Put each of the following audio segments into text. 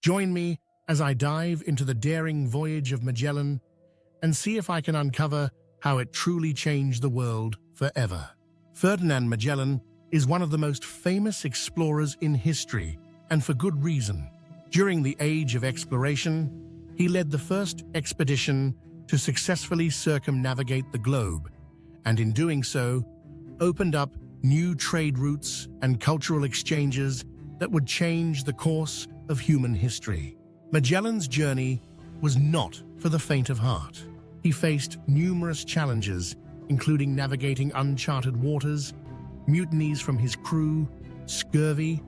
Join me as I dive into the daring voyage of Magellan and see if I can uncover how it truly changed the world forever. Ferdinand Magellan is one of the most famous explorers in history, and for good reason. During the Age of Exploration, he led the first expedition to successfully circumnavigate the globe, and in doing so, opened up new trade routes and cultural exchanges that would change the course of human history. Magellan's journey was not for the faint of heart. He faced numerous challenges, including navigating uncharted waters, mutinies from his crew, scurvy,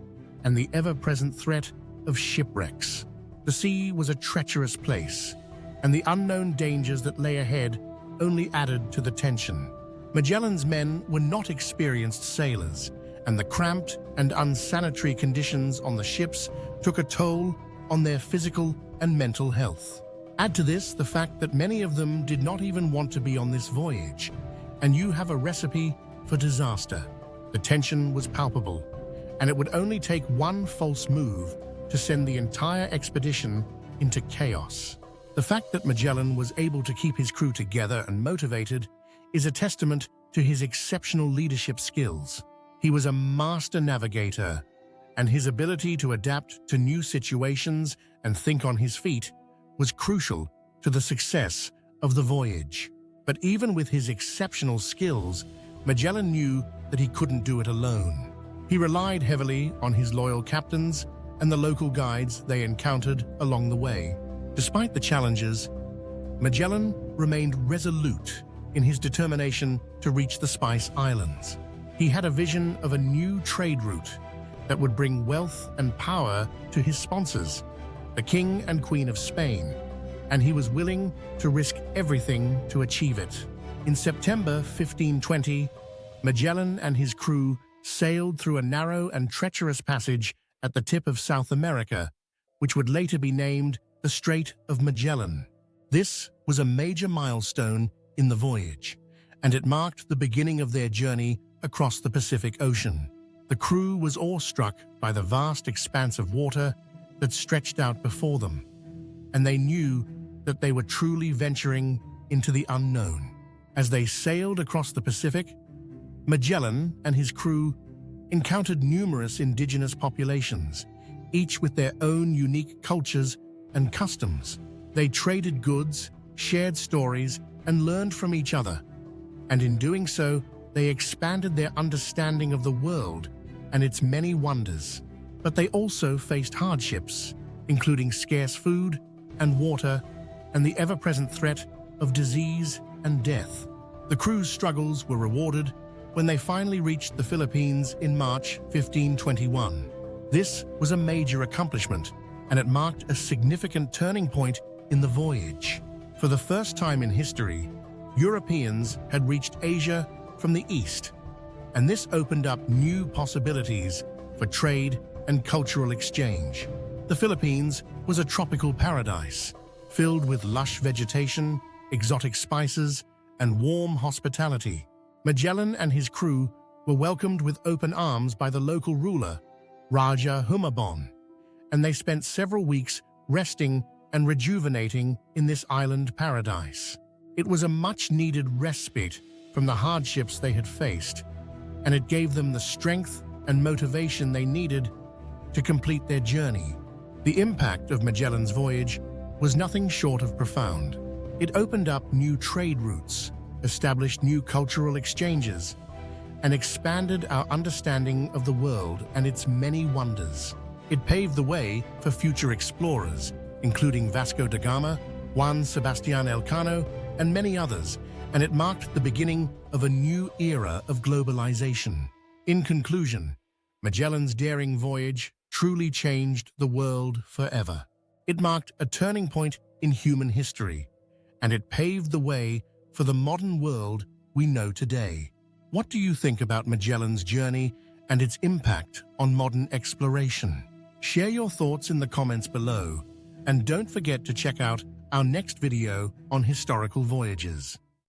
and the ever-present threat of shipwrecks. The sea was a treacherous place, and the unknown dangers that lay ahead only added to the tension. Magellan's men were not experienced sailors, and the cramped and unsanitary conditions on the ships took a toll on their physical and mental health. Add to this the fact that many of them did not even want to be on this voyage, and you have a recipe for disaster. The tension was palpable, and it would only take one false move to send the entire expedition into chaos. The fact that Magellan was able to keep his crew together and motivated is a testament to his exceptional leadership skills. He was a master navigator, and his ability to adapt to new situations and think on his feet was crucial to the success of the voyage. But even with his exceptional skills, Magellan knew that he couldn't do it alone. He relied heavily on his loyal captains and the local guides they encountered along the way. Despite the challenges, Magellan remained resolute in his determination to reach the Spice Islands. He had a vision of a new trade route that would bring wealth and power to his sponsors, the King and Queen of Spain, and he was willing to risk everything to achieve it. In September 1520, Magellan and his crew sailed through a narrow and treacherous passage at the tip of South America, which would later be named the Strait of Magellan. This was a major milestone in the voyage, and it marked the beginning of their journey across the Pacific Ocean. The crew was awestruck by the vast expanse of water that stretched out before them, and they knew that they were truly venturing into the unknown. As they sailed across the Pacific, Magellan and his crew encountered numerous indigenous populations, each with their own unique cultures and customs. They traded goods, shared stories, and learned from each other, and in doing so, they expanded their understanding of the world and its many wonders. But they also faced hardships, including scarce food and water, and the ever-present threat of disease and death. The crew's struggles were rewarded when they finally reached the Philippines in March 1521. This was a major accomplishment, and it marked a significant turning point in the voyage. For the first time in history, Europeans had reached Asia from the east, and this opened up new possibilities for trade and cultural exchange. The Philippines was a tropical paradise, filled with lush vegetation, exotic spices, and warm hospitality. Magellan and his crew were welcomed with open arms by the local ruler, Raja Humabon, and they spent several weeks resting and rejuvenating in this island paradise. It was a much-needed respite from the hardships they had faced, and it gave them the strength and motivation they needed to complete their journey. The impact of Magellan's voyage was nothing short of profound. It opened up new trade routes, established new cultural exchanges, and expanded our understanding of the world and its many wonders. It paved the way for future explorers, including Vasco da Gama, Juan Sebastián Elcano, and many others, and it marked the beginning of a new era of globalization. In conclusion, Magellan's daring voyage truly changed the world forever. It marked a turning point in human history, and it paved the way for the modern world we know today. What do you think about Magellan's journey and its impact on modern exploration? Share your thoughts in the comments below, and don't forget to check out our next video on historical voyages.